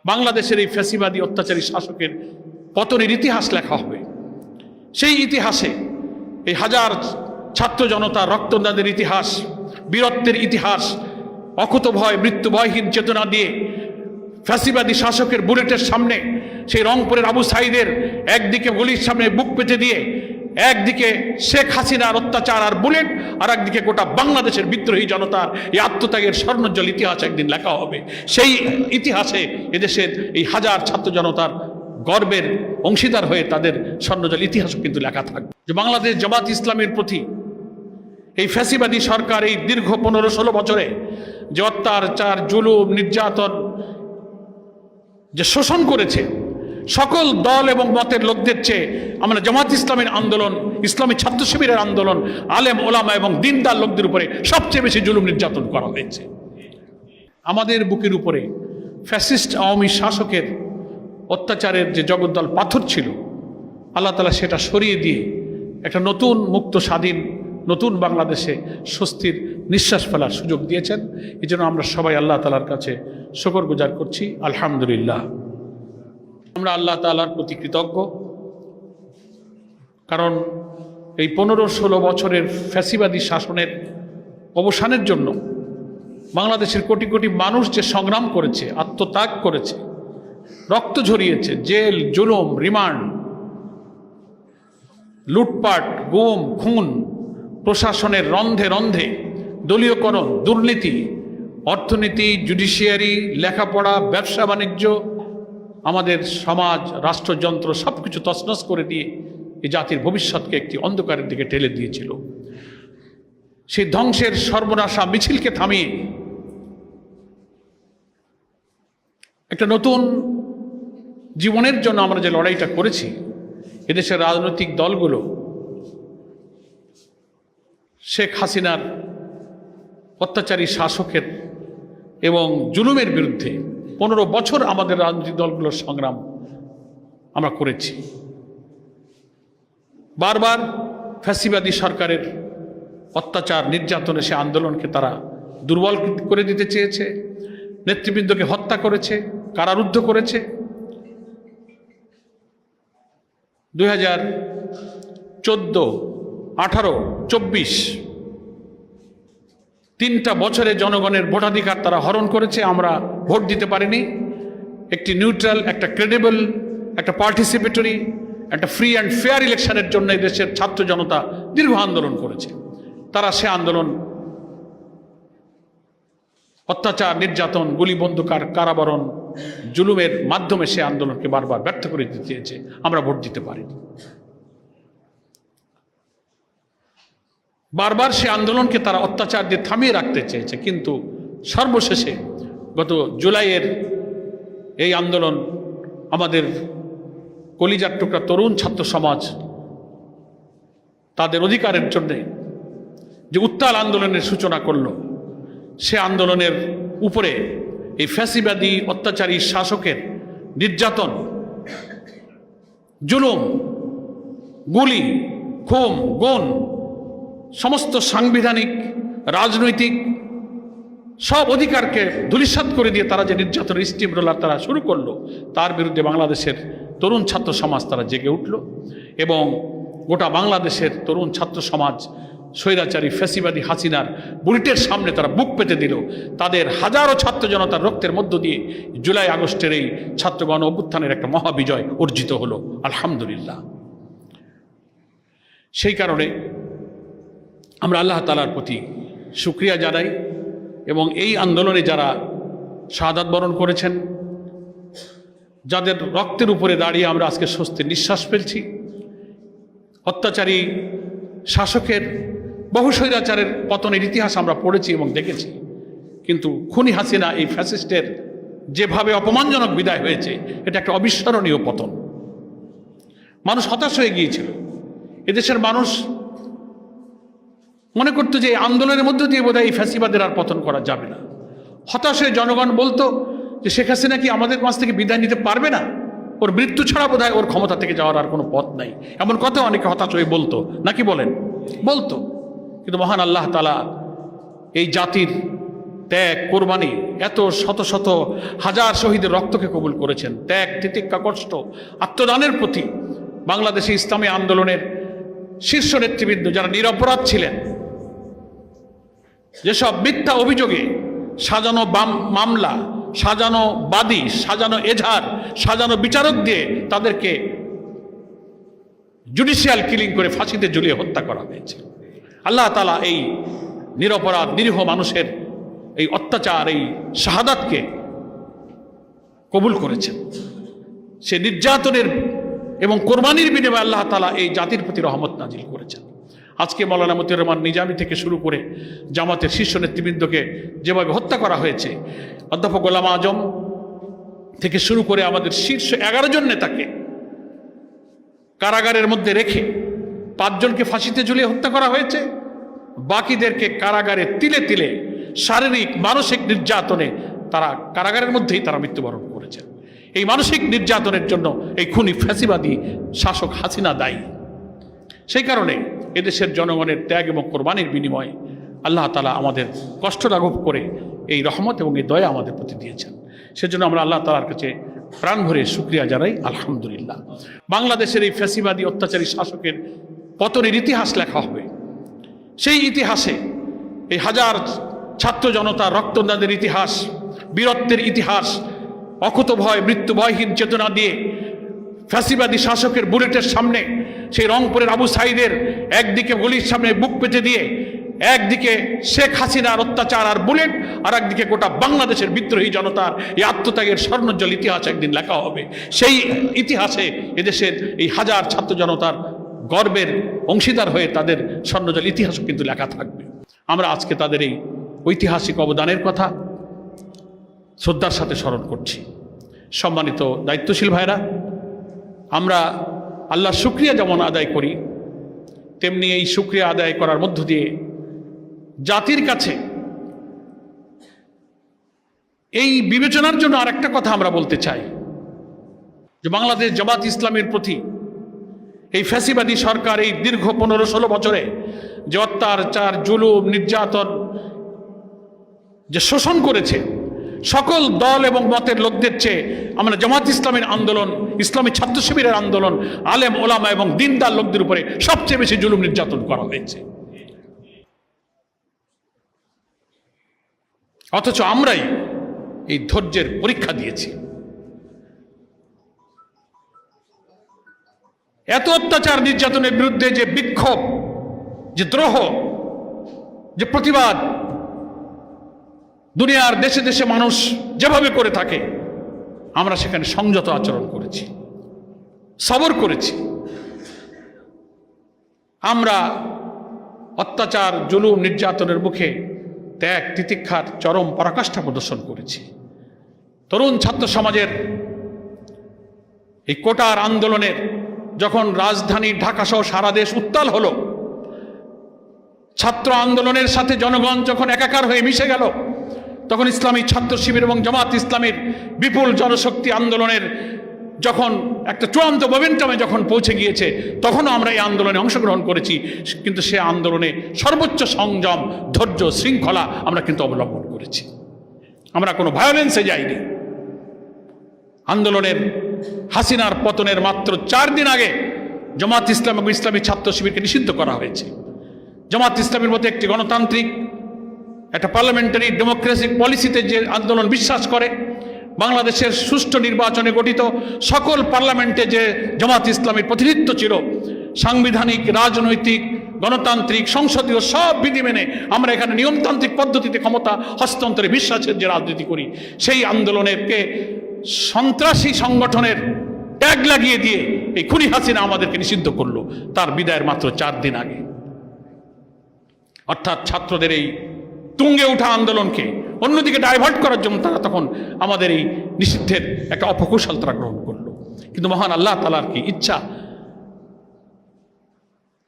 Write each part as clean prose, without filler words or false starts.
বাংলাদেশের এই ফ্যাসিবাদী অত্যাচারী শাসকের পতনের ইতিহাস লেখা হবে। সেই ইতিহাসে এই হাজার ছাত্র জনতার রক্তদানের ইতিহাস, বীরত্বের ইতিহাস, অকুতভয় মৃত্যুভয়হীন চেতনা দিয়ে ফ্যাসিবাদী শাসকের বুলেটের সামনে, সেই রংপুরের আবু সাইদের একদিকে গলির সামনে বুক পেতে দিয়ে, একদিকে শেখ হাসিনার অত্যাচার আর বুলেট, আর একদিকে গোটা বাংলাদেশের বিদ্রোহী জনতার এই আত্মত্যাগের স্বর্ণোজ্জ্বল ইতিহাস একদিন লেখা হবে। সেই ইতিহাসে এদেশের এই হাজার ছাত্র জনতার গর্বের অংশীদার হয়ে তাদের স্বর্ণোজ্জ্বল ইতিহাসও কিন্তু লেখা থাকবে। যে বাংলাদেশ জামাত ইসলামের প্রতি এই ফ্যাসিবাদী সরকার এই দীর্ঘ 15-16 বছরে যে অত্যাচার, জুলুম, নির্যাতন, যে শোষণ করেছে, সকল দল এবং মতের লোকদের চেয়ে আমরা জামাত ইসলামের আন্দোলন, ইসলামী ছাত্র শিবিরের আন্দোলন, আলেম ওলামা এবং দিনদার লোকদের উপরে সবচেয়ে বেশি জুলুম নির্যাতন করা হয়েছে। আমাদের বুকের উপরে ফ্যাসিস্ট আওয়ামী শাসকের অত্যাচারের যে জগদ্দল পাথর ছিল, আল্লাহ তাআলা সেটা সরিয়ে দিয়ে একটা নতুন মুক্ত স্বাধীন নতুন বাংলাদেশে স্বস্তির নিঃশ্বাস ফেলার সুযোগ দিয়েছেন। এই জন্য আমরা সবাই আল্লাহ তাআলার কাছে শুকরগুজার করছি, আলহামদুলিল্লাহ। আমরা আল্লাহ তাআলার প্রতি কৃতজ্ঞ, কারণ এই 15-16 বছরের ফ্যাসিবাদী শাসনের অবসানের জন্য বাংলাদেশের কোটি কোটি মানুষ যে সংগ্রাম করেছে, আত্মত্যাগ করেছে, রক্ত ঝরিয়েছে, জেল, জুলুম, রিমান্ড, লুটপাট, গুম, খুন, প্রশাসনের রন্ধে রন্ধে দলীয়করণ, দুর্নীতি, অর্থনীতি, জুডিশিয়ারি, লেখাপড়া, ব্যবসা বাণিজ্য, আমাদের সমাজ, রাষ্ট্রযন্ত্র সব কিছু তছনছ করে দিয়ে এই জাতির ভবিষ্যৎকে একটি অন্ধকারের দিকে ঠেলে দিয়েছিল। সেই ধ্বংসের সর্বনাশা মিছিলকে থামিয়ে একটা নতুন জীবনের জন্য আমরা যে লড়াইটা করেছি, এদেশের রাজনৈতিক দলগুলো শেখ হাসিনার অত্যাচারী শাসকের এবং জুলুমের বিরুদ্ধে 15 বছর আমাদের রাজনৈতিক দলগুলোর সংগ্রাম আমরা করেছি। বারবার ফ্যাসিবাদী সরকারের অত্যাচার, নির্যাতনে সে আন্দোলনকে তারা দুর্বল করে দিতে চেয়েছে, নেতৃবৃন্দকে হত্যা করেছে, কারারুদ্ধ করেছে। 2014, 18, 24 3টা বছরে জনগণের ভোটাধিকার তারা হরণ করেছে। আমরা ভোট দিতে পারিনি। একটি নিউট্রাল, একটা ক্রেডিবল, একটা পার্টিসিপেটরি, একটা ফ্রি অ্যান্ড ফেয়ার ইলেকশনের জন্য দেশের ছাত্র জনতা দীর্ঘ আন্দোলন করেছে। তারা সে আন্দোলন অত্যাচার, নির্যাতন, গুলিবন্ধ, কারাবরণ, জুলুমের মাধ্যমে সে আন্দোলনকে বারবার ব্যর্থ করে দিতে চেয়েছে। আমরা ভোট দিতে পারিনি। বারবার সে আন্দোলনকে তারা অত্যাচার দিয়ে থামিয়ে রাখতে চেয়েছে, কিন্তু সর্বশেষে গত জুলাইয়ের এই আন্দোলন আমাদের কলিজার টুকরা তরুণ ছাত্র সমাজ তাদের অধিকারের জন্যে যে উত্তাল আন্দোলনের সূচনা করল, সে আন্দোলনের উপরে এই ফ্যাসিবাদী অত্যাচারী শাসকের নির্যাতন, জুলুম, গুলি, খুন, গুণ, সমস্ত সাংবিধানিক, রাজনৈতিক সব অধিকারকে ধূলিসাৎ করে দিয়ে তারা যে নির্যাতনের স্টিম রোলার তারা শুরু করলো, তার বিরুদ্ধে বাংলাদেশের তরুণ ছাত্র সমাজ তারা জেগে উঠল এবং গোটা বাংলাদেশের তরুণ ছাত্র সমাজ স্বৈরাচারী ফ্যাসিবাদী হাসিনার বুলেটের সামনে তারা বুক পেতে দিল। তাদের হাজারো ছাত্র জনতার রক্তের মধ্য দিয়ে জুলাই আগস্টের এই ছাত্র গণ অভ্যুত্থানের একটা মহাবিজয় অর্জিত হলো, আলহামদুলিল্লাহ। সেই কারণে আমরা আল্লাহ তাআলার প্রতি শুকরিয়া জানাই এবং এই আন্দোলনে যারা শাহাদাত বরণ করেছেন, যাদের রক্তের উপরে দাঁড়িয়ে আমরা আজকে স্বস্তির নিঃশ্বাস ফেলছি। অত্যাচারী শাসকের, বহু স্বৈরাচারের পতনের ইতিহাস আমরা পড়েছি এবং দেখেছি, কিন্তু খুনি হাসিনা এই ফ্যাসিস্টের যেভাবে অপমানজনক বিদায় হয়েছে, এটা একটা অবিস্মরণীয় পতন। মানুষ হতাশ হয়ে গিয়েছিল। এদেশের মানুষ মনে করতো যে আন্দোলনের মধ্য দিয়ে বোধহয় এই ফ্যাসিবাদের আর পতন করা যাবে না। হতাশ হয়ে জনগণ বলতো যে শেখ হাসিনা কি আমাদের মাঝ থেকে বিদায় নিতে পারবে না, ওর মৃত্যু ছাড়া বোধহয় ওর ক্ষমতা থেকে যাওয়ার আর কোনো পথ নাই, এমন কথা অনেকে হতাশ হয়ে বলতো, নাকি বলেন? বলতো। কিন্তু মহান আল্লাহ তাআলা এই জাতির ত্যাগ, কোরবানি এত শত শত হাজার শহীদের রক্তকে কবুল করেছেন। ত্যাগ, তিতিক্ষা, কষ্ট, আত্মদানের প্রতি বাংলাদেশে ইসলামী আন্দোলনের শীর্ষ নেতৃবৃন্দ যারা নিরপরাধ ছিলেন, যেসব মিথ্যা অভিযোগে সাজানো মামলা, সাজানো বাদী, সাজানো এজাহার, সাজানো বিচারক দিয়ে তাদেরকে জুডিশিয়াল কিলিং করে ফাঁসিতে ঝুলিয়ে হত্যা করা হয়েছে। আল্লাহ তাআলা এই নিরপরাধ নিরীহ মানুষের এই অত্যাচার, এই শাহাদাতকে কবুল করেছেন। সে নির্যাতনের এবং কোরবানির বিনিময়ে আল্লাহ তাআলা এই জাতির প্রতি রহমত নাজিল করেছেন। আজকে মৌলানা মতিউর রহমান নিজামী থেকে শুরু করে জামাতের শীর্ষ নেতৃবৃন্দকে যেভাবে হত্যা করা হয়েছে, অধ্যাপক গোলাম আজম থেকে শুরু করে আমাদের শীর্ষ 11 জন নেতাকে কারাগারের মধ্যে রেখে 5 জনকে ফাঁসিতে ঝুলিয়ে হত্যা করা হয়েছে, বাকিদেরকে কারাগারে তিলে তিলে শারীরিক মানসিক নির্যাতনে তারা কারাগারের মধ্যেই তারা মৃত্যুবরণ করেছেন। এই মানসিক নির্যাতনের জন্য এই খুনি ফ্যাসিবাদী শাসক হাসিনা দায়ী। সেই কারণে এদেশের জনগণের ত্যাগ এবং কোরবানির বিনিময়ে আল্লাহ তাআলা আমাদের কষ্ট লাঘব করে এই রহমত এবং এই দয়া আমাদের প্রতি দিয়েছেন। সেজন্য আমরা আল্লাহ তাআলার কাছে প্রাণ ভরে শুকরিয়া জানাই, আলহামদুলিল্লাহ। বাংলাদেশের এই ফ্যাসিবাদী অত্যাচারী শাসকের পতনের ইতিহাস লেখা হবে। সেই ইতিহাসে এই হাজার ছাত্র জনতার রক্তদানের ইতিহাস, বীরত্বের ইতিহাস, অকুতভয় মৃত্যুভয়হীন চেতনা দিয়ে ফ্যাসিবাদী শাসকের বুলেটের সামনে, সেই রংপুরের আবু সাইদের একদিকে গলির সামনে বুক পেতে দিয়ে, একদিকে শেখ হাসিনার অত্যাচার আর বুলেট, আর একদিকে গোটা বাংলাদেশের বিদ্রোহী জনতার এই আত্মত্যাগের স্বর্ণোজ্জ্বল ইতিহাস একদিন লেখা হবে। সেই ইতিহাসে এদেশের এই হাজার ছাত্র জনতার গর্বের অংশীদার হয়ে তাদের স্বর্ণোজ্জ্বল ইতিহাসও কিন্তু লেখা থাকবে। আমরা আজকে তাদের এই ঐতিহাসিক অবদানের কথা শ্রদ্ধার সাথে স্মরণ করছি। সম্মানিত দায়িত্বশীল ভাইরা, আমরা আল্লাহর শুকরিয়া যেমন আদায় করি, তেমনি এই শুকরিয়া আদায় করার মধ্য দিয়ে জাতির কাছে এই বিবেচনার জন্য আরেকটা কথা আমরা বলতে চাই যে বাংলাদেশ জামাত ইসলামের প্রতি এই ফ্যাসিবাদী সরকার এই দীর্ঘ 15-16 বছরে যে অত্যাচার, জুলুম, নির্যাতন, যে শোষণ করেছে, সকল দল এবং মতের লোকদের চেয়ে আমরা জামাত ইসলামের আন্দোলন, ইসলামী ছাত্র শিবিরের আন্দোলন, আলেম ওলামা এবং দিনদার লোকদের উপরে সবচেয়ে বেশি জুলুম নির্যাতন করা হয়েছে। অথচ আমরাই এই ধৈর্যের পরীক্ষা দিয়েছি। এত অত্যাচার নির্যাতনের বিরুদ্ধে যে বিক্ষোভ, যে দ্রোহ, যে প্রতিবাদ দুনিয়ার দেশে দেশে মানুষ যেভাবে করে থাকে, আমরা সেখানে সংযত আচরণ করেছি, সবর করেছি। আমরা অত্যাচার, জুলুম, নির্যাতনের মুখে ত্যাগ, তিতিক্ষার চরম পরাকাষ্ঠা প্রদর্শন করেছি। তরুণ ছাত্র সমাজের এই কোটার আন্দোলনের যখন রাজধানী ঢাকা সহ সারা দেশ উত্তাল হলো, ছাত্র আন্দোলনের সাথে জনগণ যখন একাকার হয়ে মিশে গেল, তখন ইসলামী ছাত্র শিবির এবং জামাত ইসলামের বিপুল জনশক্তি আন্দোলনের যখন একটা চূড়ান্ত মোমেন্টামে যখন পৌঁছে গিয়েছে, তখনও আমরা এই আন্দোলনে অংশগ্রহণ করেছি। কিন্তু সে আন্দোলনে সর্বোচ্চ সংযম, ধৈর্য, শৃঙ্খলা আমরা কিন্তু অবলম্বন করেছি। আমরা কোনো ভায়োলেন্সে যাইনি। আন্দোলনের হাসিনার পতনের মাত্র 4 দিন আগে জামাত ইসলাম এবং ইসলামী ছাত্র শিবিরকে নিষিদ্ধ করা হয়েছে। জামাত ইসলামের মধ্যে একটি গণতান্ত্রিক, একটা পার্লামেন্টারি ডেমোক্রেসিক পলিসিতে যে আন্দোলন বিশ্বাস করে, বাংলাদেশের সুষ্ঠু নির্বাচনে গঠিত সকল পার্লামেন্টে যে জামাত ইসলামের প্রতিনিধিত্ব ছিল, সাংবিধানিক, রাজনৈতিক, গণতান্ত্রিক, সংসদীয় সব বিধি মেনে আমরা এখানে নিয়মতান্ত্রিক পদ্ধতিতে ক্ষমতা হস্তান্তরে বিশ্বাসের যে রাজনীতি করি, সেই আন্দোলনেরকে সন্ত্রাসী সংগঠনের ট্যাগ লাগিয়ে দিয়ে এই খুনি হাসিনা আমাদেরকে নিষিদ্ধ করলো তার বিদায়ের মাত্র 4 দিন আগে। অর্থাৎ ছাত্রদের এই তুঙ্গে ওঠা আন্দোলনকে অন্যদিকে ডাইভার্ট করার জন্য তারা তখন আমাদের এই নিষিদ্ধের একটা অপকৌশল তারা গ্রহণ করলো। কিন্তু মহান আল্লাহ তাআলার কি ইচ্ছা,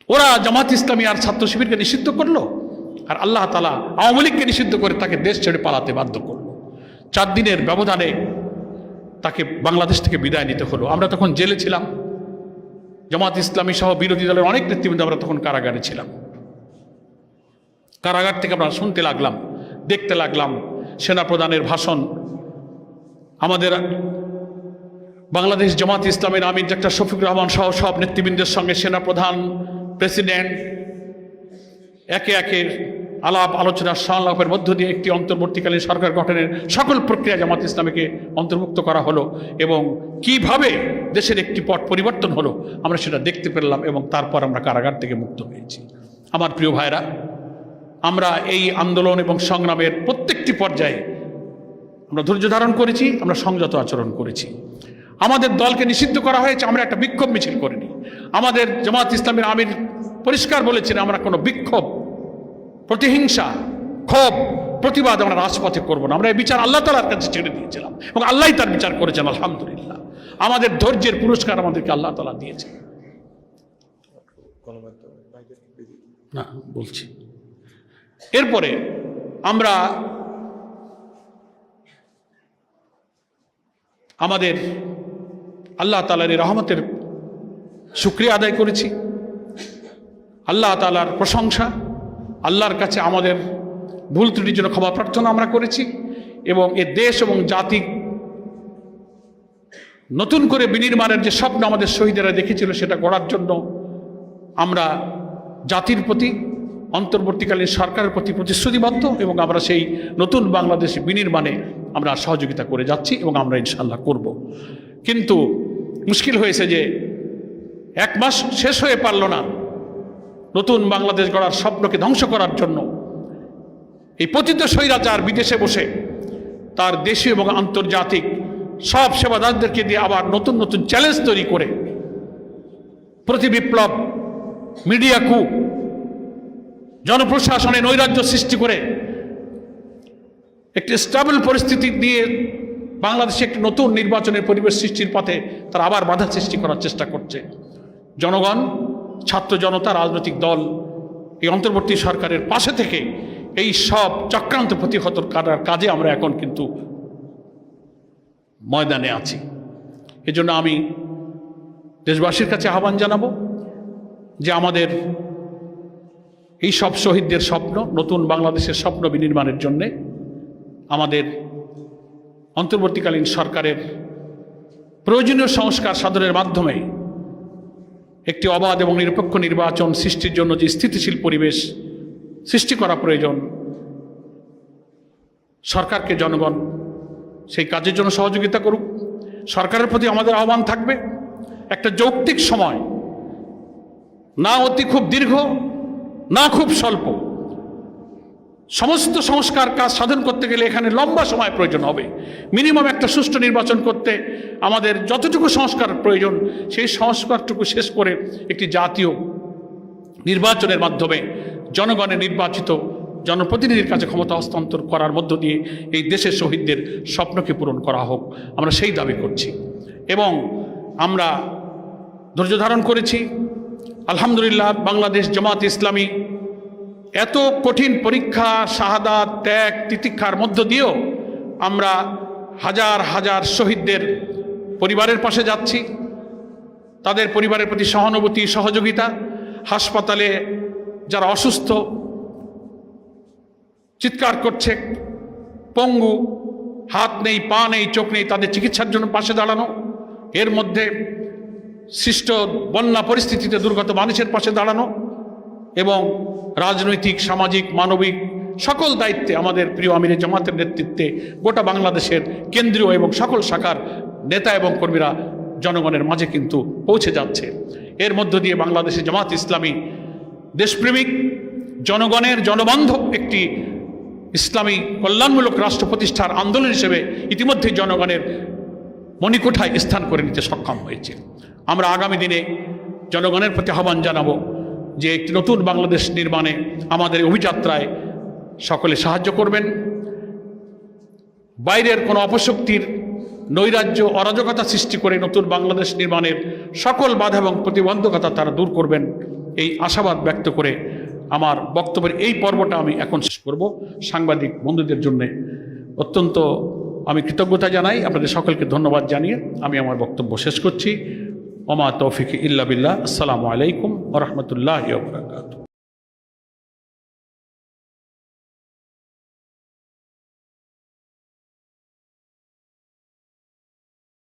ওরা জামাত ইসলামী আর ছাত্র শিবিরকে নিষিদ্ধ করলো, আর আল্লাহ তাআলা আওয়ামী লীগকে নিষিদ্ধ করে তাকে দেশ ছেড়ে পালাতে বাধ্য করলো। 4 দিনের ব্যবধানে তাকে বাংলাদেশ থেকে বিদায় নিতে হলো। আমরা তখন জেলে ছিলাম, জামাত ইসলামী সহ বিরোধী দলের অনেক নেতৃবৃন্দ আমরা তখন কারাগারে ছিলাম। কারাগার থেকে আমরা শুনতে লাগলাম, দেখতে লাগলাম সেনাপ্রধানের ভাষণ, আমাদের বাংলাদেশ জামাত ইসলামের আমির ডাক্তার শফিকুর রহমান সহ সব নেতৃবৃন্দের সঙ্গে সেনাপ্রধান, প্রেসিডেন্ট একে একে আলাপ আলোচনা সংলাপের মধ্য দিয়ে একটি অন্তর্বর্তীকালীন সরকার গঠনের সকল প্রক্রিয়া জামাত ইসলামীকে অন্তর্ভুক্ত করা হলো এবং কিভাবে দেশের একটি পট পরিবর্তন হলো আমরা সেটা দেখতে পেলাম এবং তারপর আমরা কারাগার থেকে মুক্ত হয়েছি। আমার প্রিয় ভাইরা, আমরা এই আন্দোলন এবং সংগ্রামের প্রত্যেকটি পর্যায়ে আমরা ধৈর্য ধারণ করেছি, আমরা সংযত আচরণ করেছি। আমাদের দলকে নিষিদ্ধ করা হয়েছে, আমরা একটা বিক্ষোভ মিছিল করিনি। আমাদের জামাত ইসলামের আমির পরিষ্কার বলেছেন আমরা কোনো বিক্ষোভ, প্রতিহিংসা, ক্ষোভ, প্রতিবাদ আমরা রাজপথে করবো না। আমরা এই বিচার আল্লাহ তাআলার কাছে ছেড়ে দিয়েছিলাম এবং আল্লাহই তার বিচার করেছেন। আলহামদুলিল্লাহ, আমাদের ধৈর্যের পুরস্কার আমাদেরকে আল্লাহ তাআলা দিয়েছেন। না বলছি, এরপরে আমরা আমাদের আল্লাহ তাআলার এই রহমতের শুকরিয়া আদায় করেছি, আল্লাহ তাআলার প্রশংসা, আল্লাহর কাছে আমাদের ভুল ত্রুটির জন্য ক্ষমা প্রার্থনা আমরা করেছি এবং এ দেশ এবং জাতি নতুন করে বিনির্মাণের যে স্বপ্ন আমাদের শহীদেরা দেখেছিল সেটা গড়ার জন্য আমরা জাতির প্রতি, অন্তর্বর্তীকালীন সরকারের প্রতি প্রতিশ্রুতিবদ্ধ এবং আমরা সেই নতুন বাংলাদেশ বিনির্মাণে আমরা সহযোগিতা করে যাচ্ছি এবং আমরা ইনশাআল্লাহ করব। কিন্তু মুশকিল হয়েছে যে 1 মাস শেষ হয়ে পারল না নতুন বাংলাদেশ গড়ার স্বপ্নকে ধ্বংস করার জন্য এই পতিত স্বৈরাচার বিদেশে বসে তার দেশীয় এবং আন্তর্জাতিক সব সেবাদারদেরকে দিয়ে আবার নতুন নতুন চ্যালেঞ্জ তৈরি করে প্রতি বিপ্লব, মিডিয়া কু, জনপ্রশাসনে নৈরাজ্য সৃষ্টি করে একটি স্টেবল পরিস্থিতি দিয়ে বাংলাদেশে একটি নতুন নির্বাচনের পরিবেশ সৃষ্টির পথে তারা আবার বাধা সৃষ্টি করার চেষ্টা করছে। জনগণ, ছাত্র জনতা, রাজনৈতিক দল এই অন্তর্বর্তী সরকারের পাশে থেকে এই সব চক্রান্ত প্রতিহত করার কাজে আমরা এখন কিন্তু ময়দানে আছি। এজন্য আমি দেশবাসীর কাছে আহ্বান জানাবো যে আমাদের এই সব শহীদদের স্বপ্ন, নতুন বাংলাদেশের স্বপ্ন বিনির্মাণের জন্যে আমাদের অন্তর্বর্তীকালীন সরকারের প্রয়োজনীয় সংস্কার সাধনের মাধ্যমে একটি অবাধ এবং নিরপেক্ষ নির্বাচন সৃষ্টির জন্য যে স্থিতিশীল পরিবেশ সৃষ্টি করা প্রয়োজন, সরকারকে জনগণ সেই কাজের জন্য সহযোগিতা করুক। সরকারের প্রতি আমাদের আহ্বান থাকবে একটা যৌক্তিক সময়, না অতি খুব দীর্ঘ, না খুব স্বল্প। সমস্ত সংস্কার কাজ সাধন করতে গেলে এখানে লম্বা সময় প্রয়োজন হবে। মিনিমাম একটা সুষ্ঠু নির্বাচন করতে আমাদের যতটুকু সংস্কার প্রয়োজন সেই সংস্কারটুকু শেষ করে একটি জাতীয় নির্বাচনের মাধ্যমে জনগণের নির্বাচিত জনপ্রতিনিধির কাছে ক্ষমতা হস্তান্তর করার মধ্য দিয়ে এই দেশের শহীদদের স্বপ্নকে পূরণ করা হোক, আমরা সেই দাবি করছি এবং আমরা ধৈর্য ধারণ করেছি। আলহামদুলিল্লাহ, বাংলাদেশ জামাত ইসলামী এত কঠিন পরীক্ষা, শাহাদাত, ত্যাগ, তিতিক্ষার মধ্য দিয়েও আমরা হাজার হাজার শহীদদের পরিবারের পাশে যাচ্ছি, তাদের পরিবারের প্রতি সহানুভূতি, সহযোগিতা। হাসপাতালে যারা অসুস্থ, চিৎকার করছে, পঙ্গু, হাত নেই, পা নেই, চোখ নেই, তাদের চিকিৎসার জন্য পাশে দাঁড়ানো, এর মধ্যে সৃষ্ট বন্যা পরিস্থিতিতে দুর্গত মানুষের পাশে দাঁড়ানো এবং রাজনৈতিক, সামাজিক, মানবিক সকল দায়িত্বে আমাদের প্রিয় আমিরে জামাতের নেতৃত্বে গোটা বাংলাদেশের কেন্দ্রীয় এবং সকল শাখার নেতা এবং কর্মীরা জনগণের মাঝে কিন্তু পৌঁছে যাচ্ছে। এর মধ্য দিয়ে বাংলাদেশে জামাত ইসলামী দেশপ্রেমিক, জনগণের জনবান্ধব একটি ইসলামী কল্যাণমূলক রাষ্ট্র প্রতিষ্ঠার আন্দোলন হিসেবে ইতিমধ্যে জনগণের মণিকোঠায় স্থান করে নিতে সক্ষম হয়েছে। আমরা আগামী দিনে জনগণের প্রতি আহ্বান জানাবো যে একটি নতুন বাংলাদেশ নির্মাণে আমাদের অভিযাত্রায় সকলে সাহায্য করবেন। বাইরের কোনো অপশক্তির নৈরাজ্য, অরাজকতা সৃষ্টি করে নতুন বাংলাদেশ নির্মাণের সকল বাধা এবং প্রতিবন্ধকতা তারা দূর করবেন, এই আশাবাদ ব্যক্ত করে আমার বক্তব্যের এই পর্বটা আমি এখন শেষ করব। সাংবাদিক বন্ধুদের জন্যে অত্যন্ত আমি কৃতজ্ঞতা জানাই, আপনাদের সকলকে ধন্যবাদ জানিয়ে আমি আমার বক্তব্য শেষ করছি। ওমা তৌফিক ইল্লা বিল্লাহ। আসসালামু আলাইকুম ওয়া রাহমাতুল্লাহি ওয়া বারাকাতুহু।